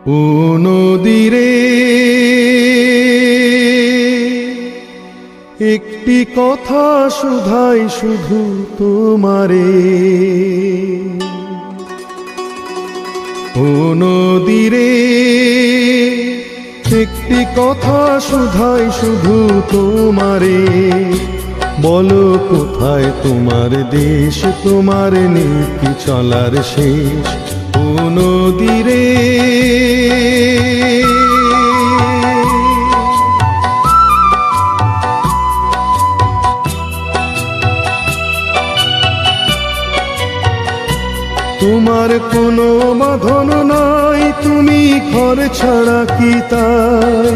ও নদীরে একটি কথা শুধাই শুধু তোমারে, ও নদীরে একটি কথা শুধাই শুধু তোমারে। বলো কোথায় তোমার দেশ, তোমার নীতি চলার শেষ, ও নদীরে। তোমার কোনো বাঁধন নাই, তুমি ঘর ছাড়া কি তাই?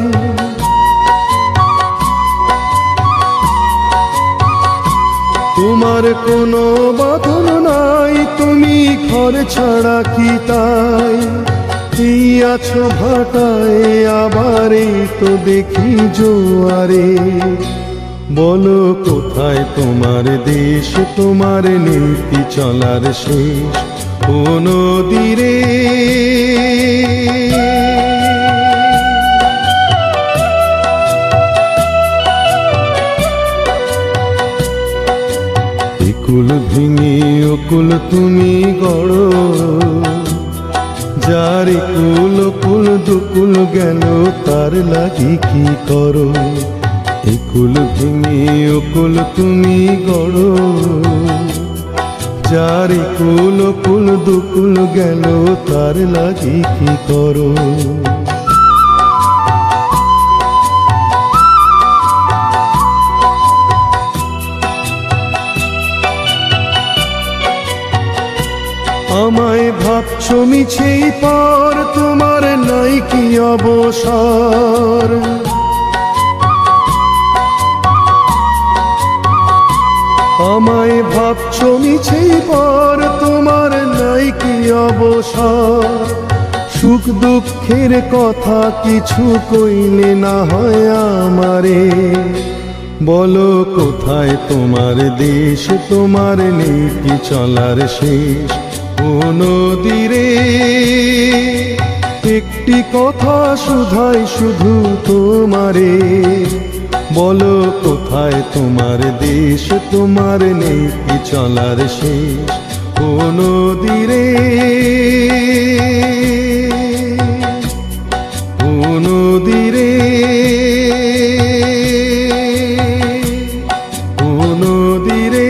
তোমার কোনো বাঁধন নাই, তুমি ঘর ছাড়া কি তাই? এই আছো ভাটায়, আবার এই তো দেখি জোয়ারে। বলো কোথায় তোমার দেশ, তোমার নীতি চলার শেষ, ও নদীরে। কুল ভেঙে অকুল তুমি গড়ো, যার কুল কুল দুকুল গেল তার লাগি কি করো? কুল ভেঙে অকুল তুমি গড়ো, যার কুল কুল দুকুল গেল তার লাগি কি করো? আমায় ভাবছো মিছেই পার, তোমার নাই কি অবসর? আমায় ভাবছো মিছেই পার, তোমার নাই কি অবসর? সুখ দুঃখের কথা কিছু কইলে না হয় আমারে। বলো কোথায় তোমার দেশ, তোমার নীতি চলার শেষ, ও নদীরে। একটি কথা শুধাই শুধু তোমারে। বলো কোথায় তোমার দেশ, তোমার নীতি চলার শেষ, ও নদীরে। ও নদীরে, ও নদীরে।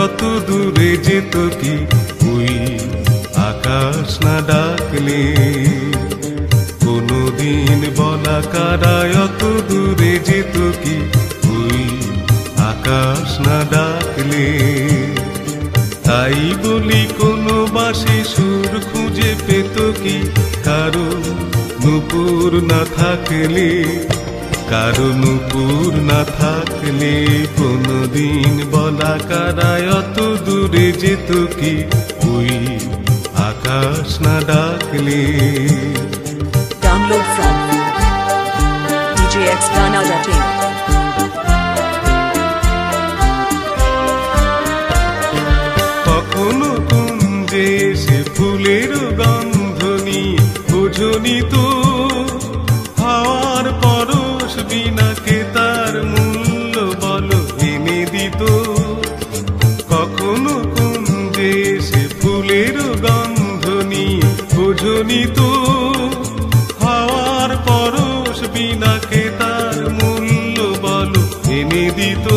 অত দূরে যেত কি ওই আকাশ না ডাকলে? কোনদিন বলা কারায় অত দূরে যেত কি ওই আকাশ না ডাকলে? তাই বলি কোনো বাঁশি সুর খুঁজে পেত কি কারো নুপুর না থাকলে? কারো নুপুর না থাকলে কোনদিন বলা কারায় অত দূরে যেত কি ওই আকাশ না ডাকলে? Download from djxghana.in. কখনো কুঞ্জে সে ফুলের গন্ধ নিয়ে বোঝনি তো হাওয়ার পরশ বিনা কে তার মূল্য বলো এনে দিত? কখনো কুঞ্জে সে ফুলের গন্ধ নিয়ে বোঝনি তো হাওয়ার পরশ বিনা কে তার মূল্য বলো এনে দিত?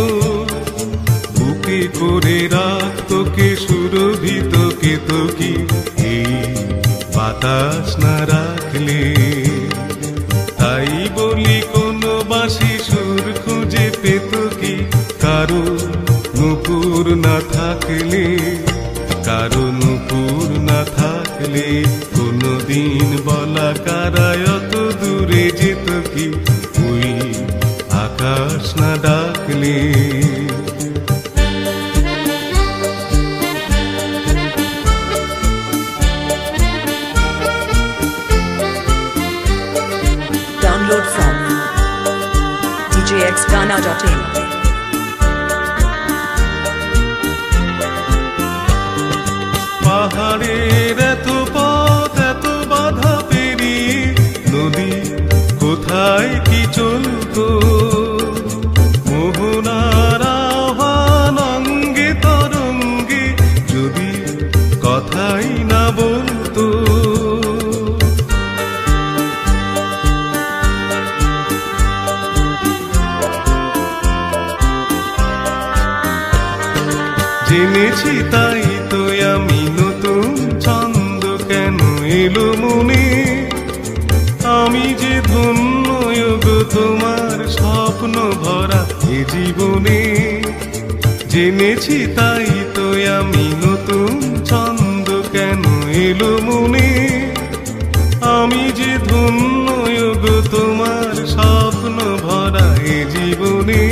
বুকে করে রাখতো কে সুরভিত কে তো কি এই বাতাস না রাখলে? তাই বলি কোনো বাঁশি সুর খুঁজে পেত কি কারো নুপুর না থাকলে, কারো নুপুর না থাকলে কোনদিন বলা কারায় অত দূরে যেত কি ওই আকাশ না ডাকলে। Download from djxghana.in. পাহাড়ের এত পথ এত বাধা পেরিয়ে নদী কোথায় কি চলতো, মোহনার আহ্বান অঙ্গে তরঙ্গে যদি কথাই না বলতো। জেনেছি তাই তো আমি নতুন ছন্দ কেন এলো মনে, আমি যে ধন্য গো তোমার স্বপ্ন ভরা এ জীবনে। জেনেছি তাই তো আমি নতুন ছন্দ কেন এলো মনে, আমি যে ধন্য গো তোমার স্বপ্ন ভরা এ জীবনে।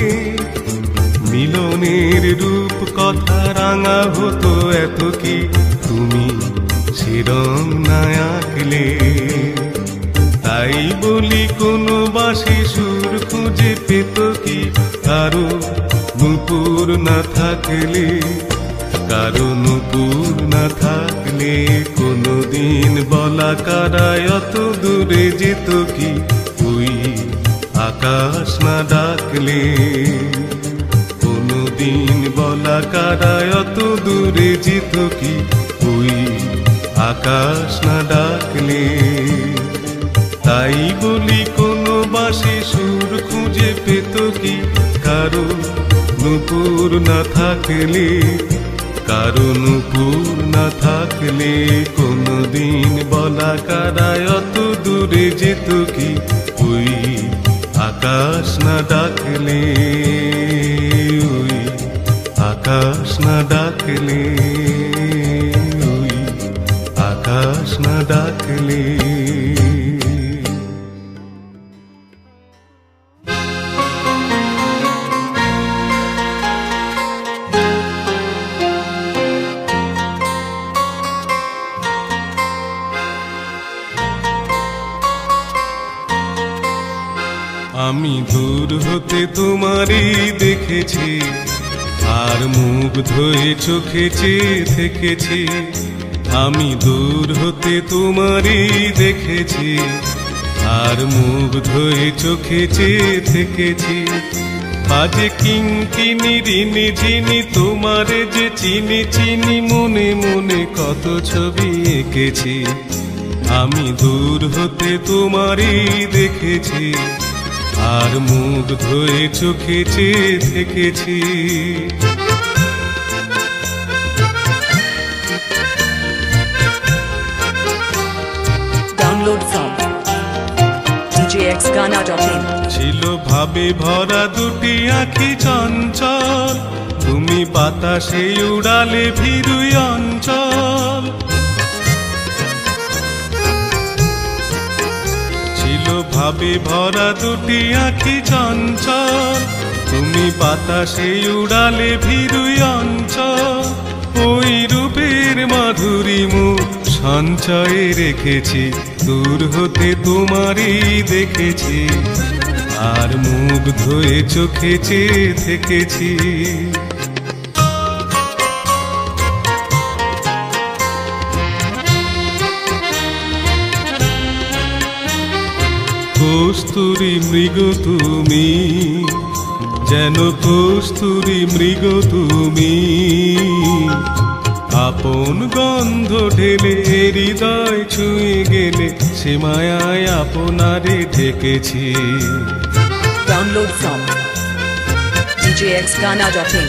মিলনের রূপ কথা রাঙা হতো এত কি তুমি সেরম না আঁকলে, তাই বলি কোনো বাঁশি সুর খুঁজে পেত কি কারো নুপুর না থাকলে, কারো নুপুর না থাকলে কোনদিন বলা কারায় অত দূরে যেত কি ওই আকাশ না ডাকলে। কোনদিন বলা কারায় অত দূরে যেত কি ওই আকাশ না ডাকলে, তাই বলি কোনো বাঁশি সুর খুঁজে পেত কি কারো নুপুর না থাকলে, কারো নুপুর না থাকলে কোনদিন বলা কারায় অত দূরে যেত কি ওই আকাশ না ডাকলে, ওই আকাশ না ডাকলে, ওই আকাশ না ডাকলে। আমি দূর হতে তোমারই দেখেছি আর মুগ্ধ হয়ে চোখে চেয়ে থেকেছি, আমি দূর হতে তোমারই দেখেছি আর মুগ্ধ হয়ে চোখে চেয়ে থেকেছি। বাজে কিঙ্কিনি রিনি ঝিনি তোমারে যে চিনি চিনি মনে মনে কত ছবি এঁকেছি, আমি দূর হতে তোমারই দেখেছি আর মুগ্ধ হয়ে চোখে চেয়ে থেকেছি। Download from djxghana.in. ছিল ভাবে ভরা দুটি আঁখি চঞ্চল, তুমি বাতাসে উড়ালে ভীরুই অঞ্চল। ছিল ভাবে ভরা দুটি আঁখি চঞ্চল, তুমি বাতাসে উড়ালে ভীরুই অঞ্চল। ওই রূপের মাধুরী মুখ সঞ্চয়ে রেখেছি, দূর হতে তোমারই দেখেছি আর মুগ্ধ হয়ে চোখে চেয়ে থেকেছি। কস্তুরী মৃগ তুমি, যেন কস্তুরী মৃগ তুমি, আপন গন্ধ ঢেলে হৃদয় ছুঁয়ে গেলে সে মায়ায় আপনারে ঢেকেছি। Download from djxghana.in.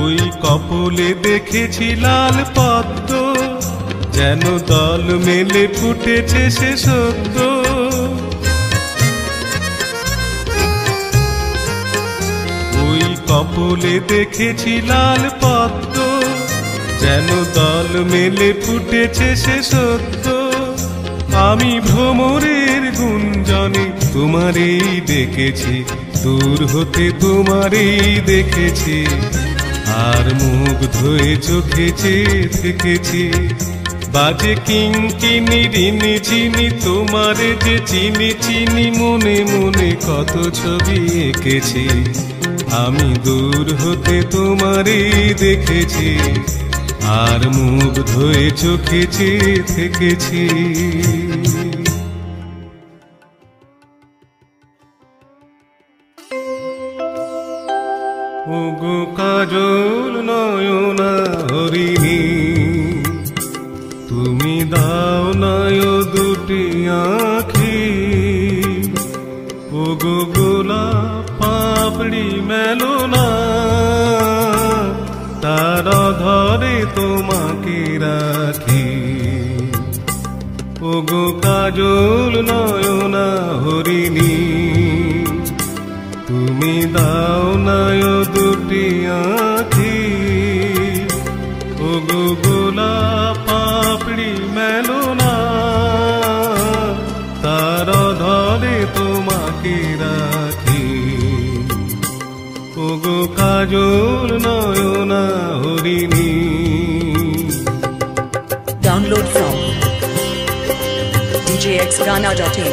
ওই কপলে দেখেছি লাল পদ্ম, যেন দল মেলে ফুটেছে সে সদ্য। কপলে দেখেছি লাল পদ্ম, যেন দল মেলে ফুটেছে সে সত্য। আমি ভ্রমরের গুঞ্জনে তোমারেই ডেকেছি, দূর হতে তোমারেই দেখেছি, আর মুগ্ধ হয়ে চোখে চেয়ে থেকেছি। বাজে কিঙ্কিনি রিনি চিনি তোমারে যে চিনি চিনি, মনে মনে কত ছবি এঁকেছি। আমি দূর হতে তোমারেই দেখেছি, আর মুগ্ধ হয়ে চোখে চেয়ে থেকেছি। ওগো কাজল নয়না হরিণী, তুমি দাও নয় দুটি আঁখি। ওগো গোলাপ পাপড়ি মেলো না, তার ধরে তোমাকে রাখি। ওগো কাজল নয়না হরিণী, তুমি দাও নয় দুটি আঁখি। ওগো গোলাপ পাপড়ি মেলো না, তার ধরে তোমাকে রাখি। ওগো কাজল নয়না হরিণী। Download from djxghana.in.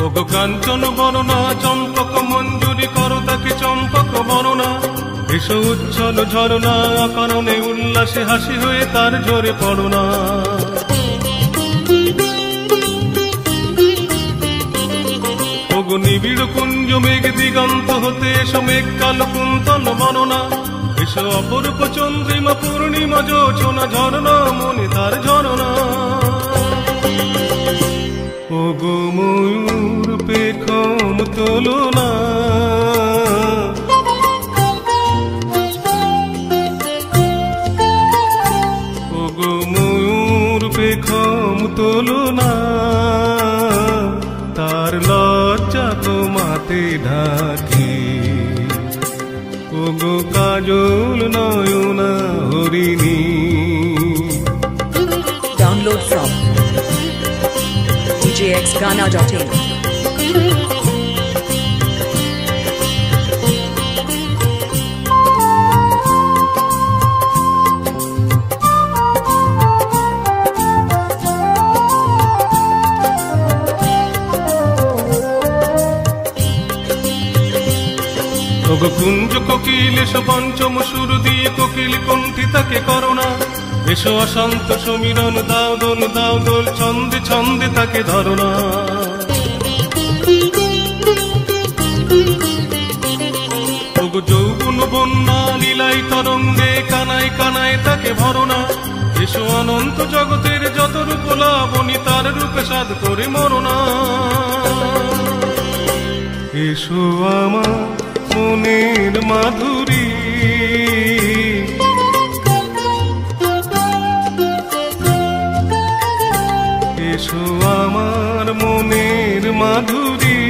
ওগো কাঞ্চন বরণা চম্পক মঞ্জুরি করো তাকে চম্পক বরণা। এসো উচ্ছল ঝরনা কারণে উল্লাসে হাসি হয়ে তার ঝরে পড়ো না। ওগো নিবিড় কুঞ্জ মেঘ দিগন্ত হতে এসো মেঘ কালো কুন্তল বরণা। এসো অপরূপ চন্দ্রিমা পূর্ণিমা জোছনা ঝরনা মনে তার ঝরনা। ওগো ময়ূর পেখম তোলো না, ওগো ময়ূর পেখম তোলো না, তার লজ্জা তোমাতে ঢাকি। ওগো কাজল নয়না হরিণী। Download from djxghana.in. ওগো কুঞ্জ কোকিল এসো পঞ্চম সুর দিয়ে কোকিল কণ্ঠী তাকে করোনা। এসো অশান্ত সমীরণ দাও দোল ছন্দে ছন্দে তাকে ধরনা। ওগো যৌবন বন্যা লীলাই তরঙ্গে কানায় কানায় তাকে ভরনা। এসো অনন্ত জগতের যত রূপ লাবণী তার রূপে সাধ করে মরনা। এসো আমার মনের মাধুরী, এসো আমার মনের মাধুরী,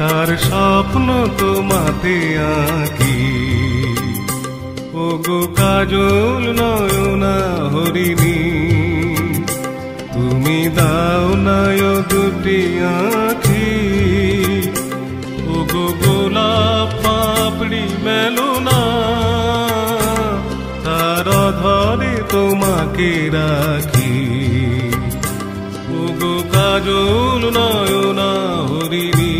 তার স্বপ্ন তোমাতে আঁকি। ওগো কাজল নয়না হরিণী, তুমি দাও নয় দুটি আঁখি। ওগো গোলাপ পাপড়ি মেলো না, তার ধরে তোমাকে রাখি। ওগো কাজল নয়না হরিণী।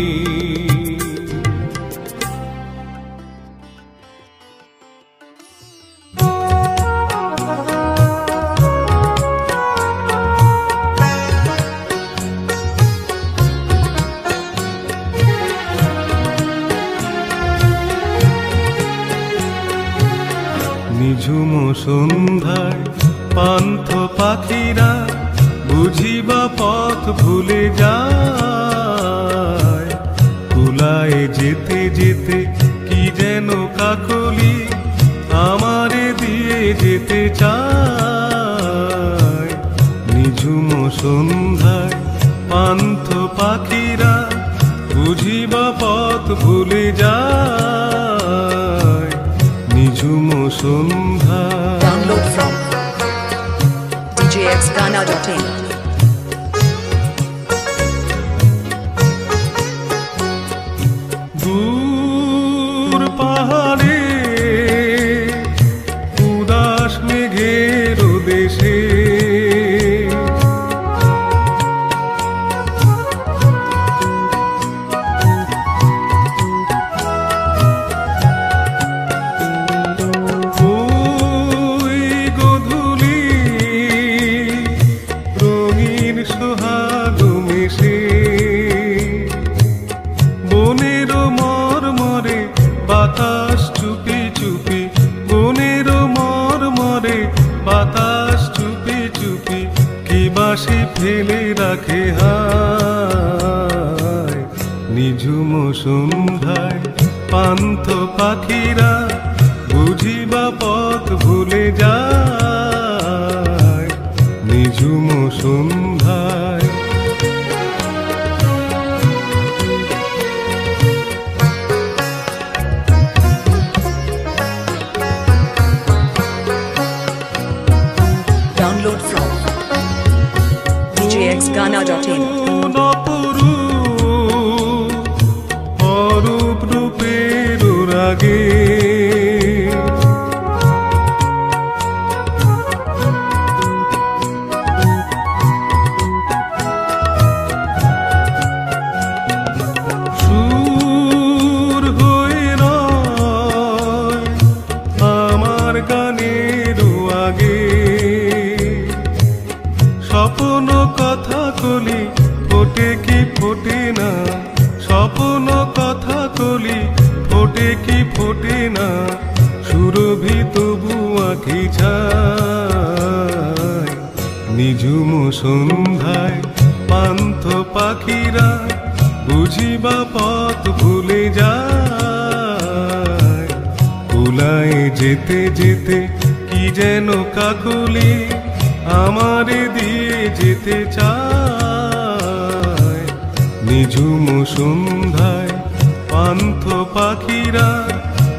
নিঝুম সন্ধ্যায় পান্থ পাখিরা বুঝিবা পথ ভুলে যায়। কুলায় যেতে যেতে কি যেন কাকলি আমারে দিয়ে যেতে চায়। নিঝুম সন্ধ্যায় পান্থ পাখিরা বুঝিবা পথ ভুলে যায়। djxghana.in. দূর পাহাড়ে উদাস মেঘের দেশে ওই গোধূলি রঙিন সোহাগ মেশে বনের মরমরে বাতাস চুপি চুপি, বনের মরমরে বাতাস চুপি চুপি, কি বাসি ফেলে রাখে হায় নিঝুম সন্ধ্যায় পান্থ পাখিরা বুঝিবা পথ ভুলে যায় নিঝুম সন্ধ্যায়। Download from djxghana.in. অরূপ রূপের রাগে সুর হয়ে রয় আমার গানের আগে স্বপ্ন কথা কলি ফোটে কি ফোটে না, স্বপ্ন কথা কলি ফোটে কি ফোটে না, সুরভি তবু আঁখি ছায় নিঝুম সন্ধ্যায় পান্থ পাখিরা বুঝিবা পথ ভুলে যায় কুলায় যেতে যেতে কি যেন কাকলি আমারে দিয়ে যেতে চায় নিঝুম সন্ধ্যায় পান্থ পাখিরা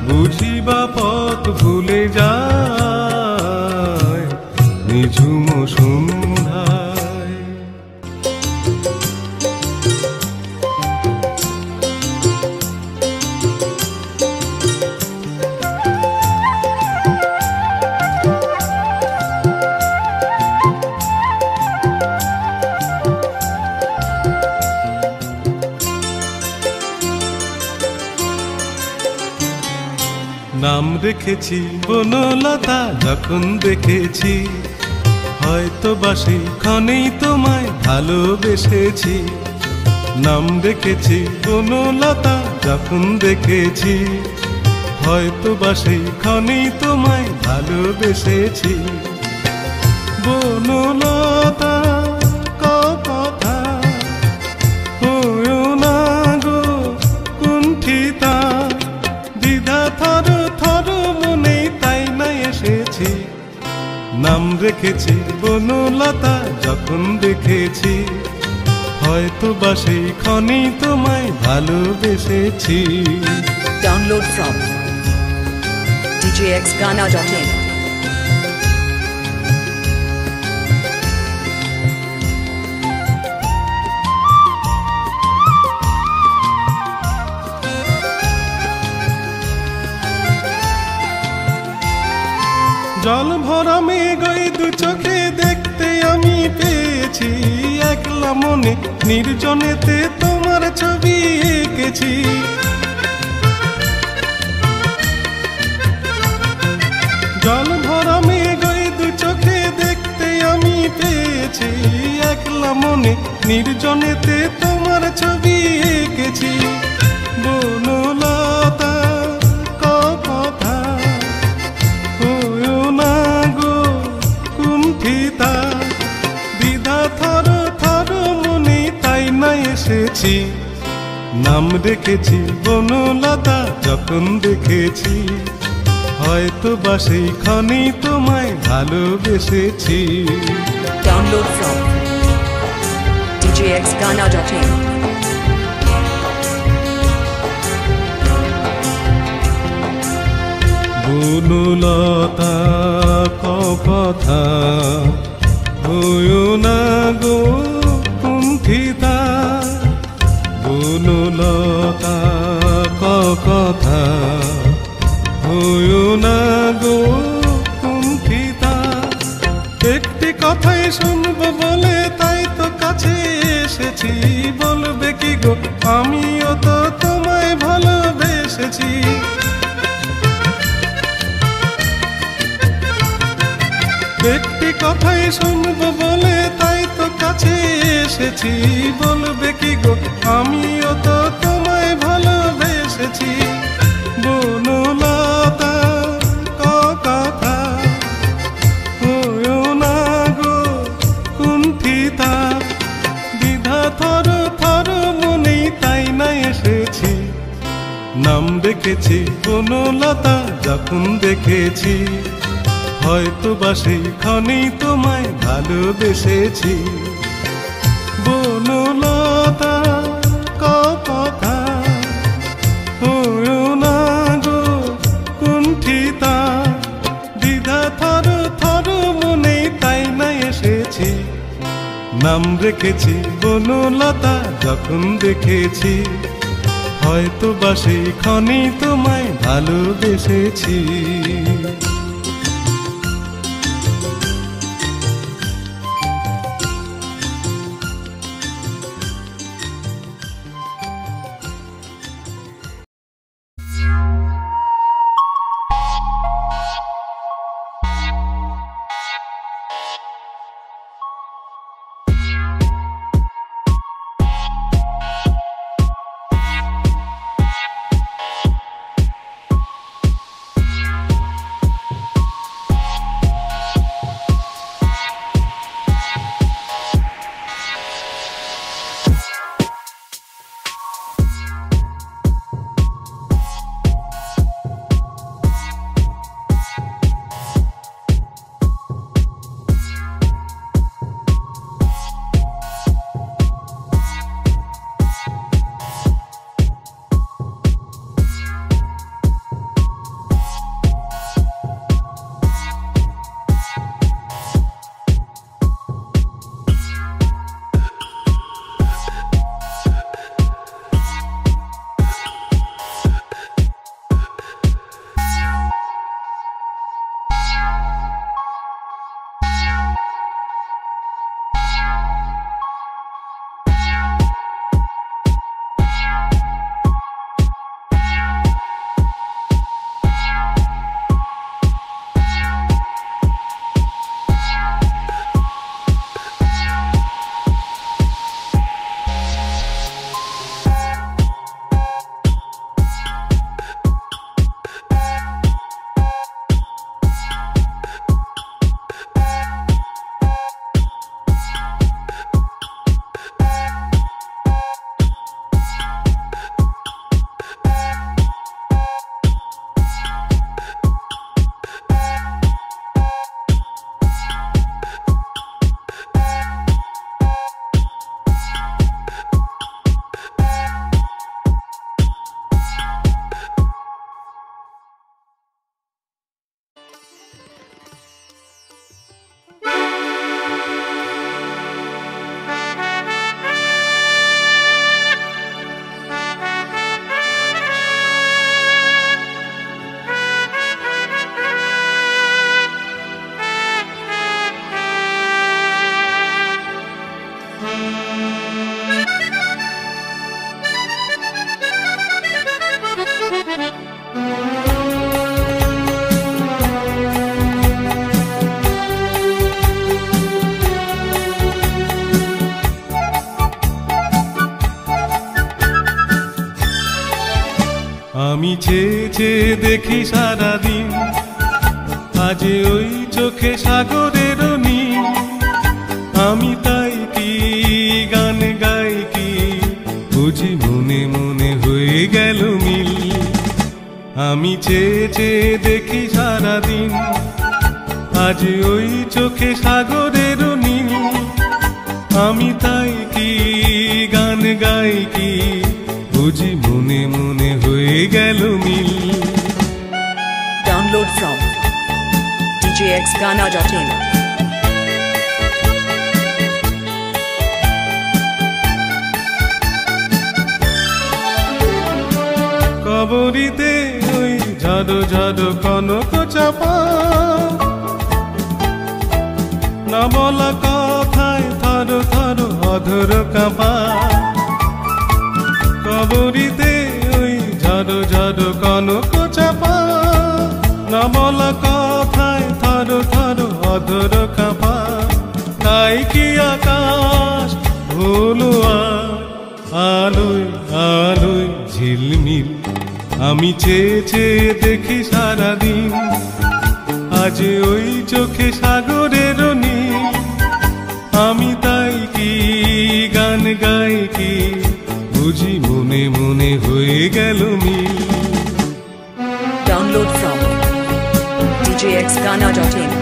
বুঝিবা পথ ভুলে যায় নিঝুম সন্ধ্যায়। নাম রেখেছি বনলতা যখন দেখেছি, হয়তো বাসি ক্ষণেই তোমায় ভালোবেসেছি। নাম রেখেছি বনলতা যখন দেখেছি, হয়তো বাসি ক্ষণেই তোমায় ভালোবেসেছি। বনলতা কথা হয়ো না গো কুণ্ঠিতা, দ্বিধা থর থর মনে তাই না এসেছি। নাম রেখেছি বনলতা যখন দেখেছি, হয়তো বা সেই ক্ষণেই তোমায় ভালোবেসেছি। Download from djxghana.in. জল ভরা মেঘই দু চোখে দেখতে আমি পেয়েছি, একলা মনে নির্জনেতে তোমার ছবি এঁকেছি। জল ভরা মেঘই দু চোখে দেখতে আমি পেয়েছি, একলা মনে নির্জনেতে তোমার ছবি এঁকেছি। বনলতা কথা হয়ো না গো কুণ্ঠিতা, দ্বিধা থর থর মনে তাই না এসেছি। নাম রেখেছি বনলতা যখন দেখেছি, হয়তো বা সেই ক্ষণেই তোমায় ভালোবেসেছি। Download from djxghana.in. বনলতা কথা হইও না গো কুণ্ঠিতা, বনলতা কথা, হইও না গো কুণ্ঠিতা। একটি কথাই শুনবো বলে তাই তো কাছে এসেছি, বলবে কি গো আমিও তো তোমায় ভালোবেসেছি। একটি কথাই শুনবো বলে তাই তো কাছে এসেছি, বলবে কি গো আমিও তো তোমায় ভালোবেসেছি। বনলতা কথা, হইও না গো কুণ্ঠিতা, দ্বিধা থর থর মনেই তাই না এসেছি। নাম রেখেছি বনলতা যখন দেখেছি, হয়তো বা সেইখানেই তোমায় ভালোবেসেছি। বনলতা কথা, হইও না গো কুণ্ঠিতা, দ্বিধা থর থর মনেই তাই না এসেছি। নাম রেখেছি বনলতা যখন দেখেছি, হয়তো বা সেইখানেই তোমায় ভালোবেসেছি। আমি চেয়ে চেয়ে দেখি সারাদিন, আজ ওই চোখে সাগরের নীল। আমি তাই কি গান গাই কি, বুঝি মনে মনে হয়ে গেল মিল। আমি চেয়ে চেয়ে দেখি সারাদিন, আজ ওই চোখে সাগরের নীল। আমি তাই কি গান গাই কি, বুঝি মনে মনে হয়ে গেল মিল। Download from djxgana.in. কবরিতে ওই ঝাড়ো ঝাড়ো কনক চাপা, না বলা কথায় থরো থরো অধর কাঁপা। কবরিতে ওই ঝাড়ো ঝাড়ো কনক চাপা, না বলা কথায় থরো থরো অধর কাঁপা। তাই কি আকাশ হলো আলোয় আলোয় ঝিলমিল, আমি চেয়ে চেয়ে দেখি সারাদিন। আজ ওই চোখে সাগরের নীল, আমি তাই কি গান গাই কি, বুঝি মনে মনে হয়ে গেল মিল। Download from djxgana.in.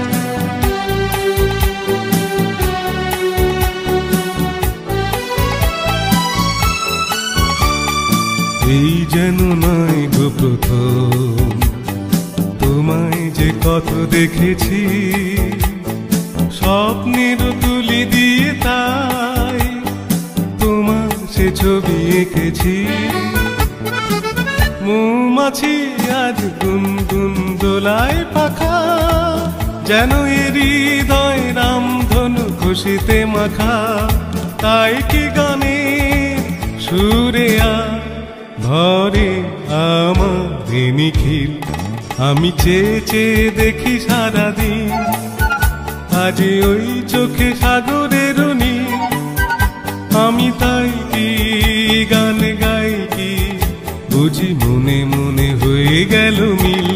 এই যেন নয় গো প্রথম, তোমায় যে কত দেখেছি স্বপ্নের তুলি দিয়ে, তাই তোমার সে ছবি এঁকেছি। মৌমাছি আজ গুনগুন দোলায় পাখা, যেন এর হৃদয় রামধনু খুশিতে মাখা। তাই কি গানে সুরে ভরে আমার নিখিল, আমি চেয়ে চেয়ে দেখি সারাদিন। আজ ওই চোখে সাগরের নীল, আমি তাই কি গান গাই কি, বুঝি মনে মনে হয়ে গেল মিল।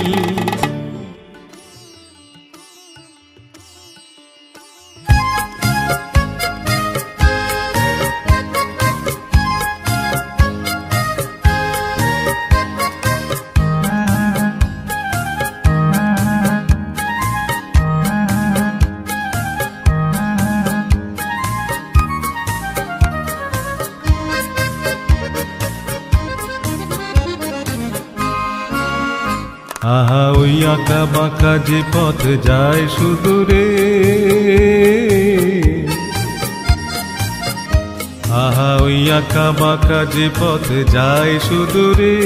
আহা ওই আঁকা বাঁকা যে পথ যায় সুদূরে, আহা ওই আঁকা বাঁকা যে পথ যায় সুদূরে।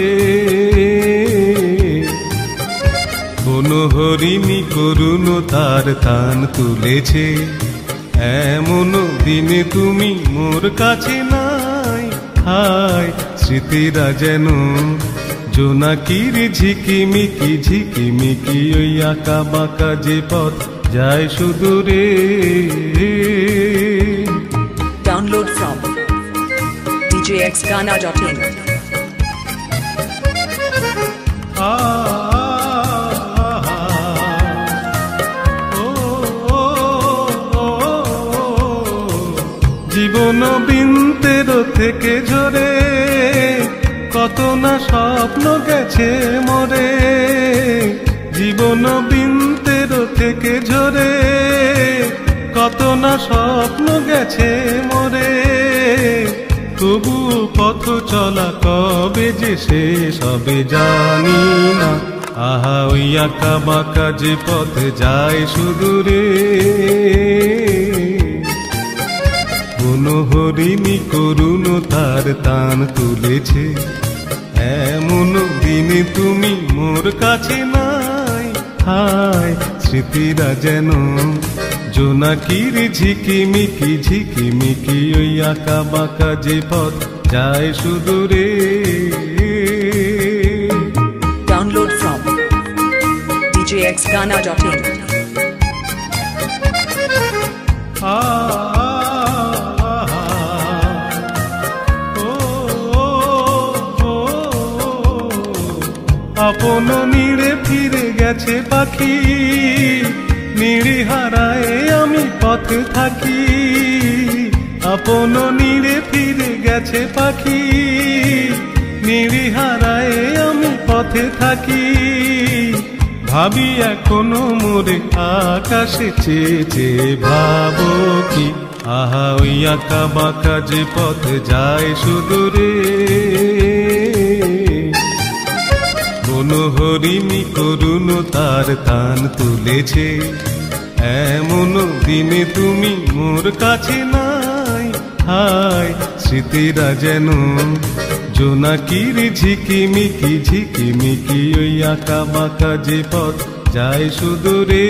কোন হরিণী করুণ তার তান তুলেছে, এমন দিনে তুমি মোর কাছে নাই। হায় স্মৃতিরা যেন জোনাকির ঝিকিমিকি ঝিকিমিকি, ওই আঁকা বাঁকা যে পথ যায় সুদূরে। Download from djxgana.in. জীবন বৃন্তের থেকে ঝরে, কত না স্বপ্ন গেছে মরে। জীবন বৃন্তের থেকে ঝরে, কত না স্বপ্ন গেছে মরে। তবু পথ চলা কবে যে শেষ হবে জানি না। আহা ওই আঁকা বাঁকা যে পথ যায় সুদূরে, কোন হরিণী করুণ তার তান তুলেছে, এমন দিনে তুমি মোর কাছে নাই। হায় স্মৃতিরা যেন জোনাকির ঝিকিমিকি ঝিকিমিকি, ওই আঁকা বাঁকা যে পথ যায় সুদূরে। Download from djxgana.in. আপন নীড়ে ফিরে গেছে পাখি, নীড়ে হারায় আমি পথে থাকি। আপন নীড়ে ফিরে গেছে পাখি, নীড়ে হারায় আমি পথে থাকি। ভাবি এখনো মোরে আকাশে চেয়ে চেয়ে, ভাবো কি আহা ওই আঁকা বাঁকা যে পথ যায় সুদূরে। কোন হরিণী করুণ তার তান তুলেছে, এমন দিনে তুমি মোর কাছে নাই। হায় স্মৃতিরা যেন জোনাকির ঝিকিমিকি ঝিকিমিকি ওই আঁকা বাঁকা যে পথ যায় সুদূরে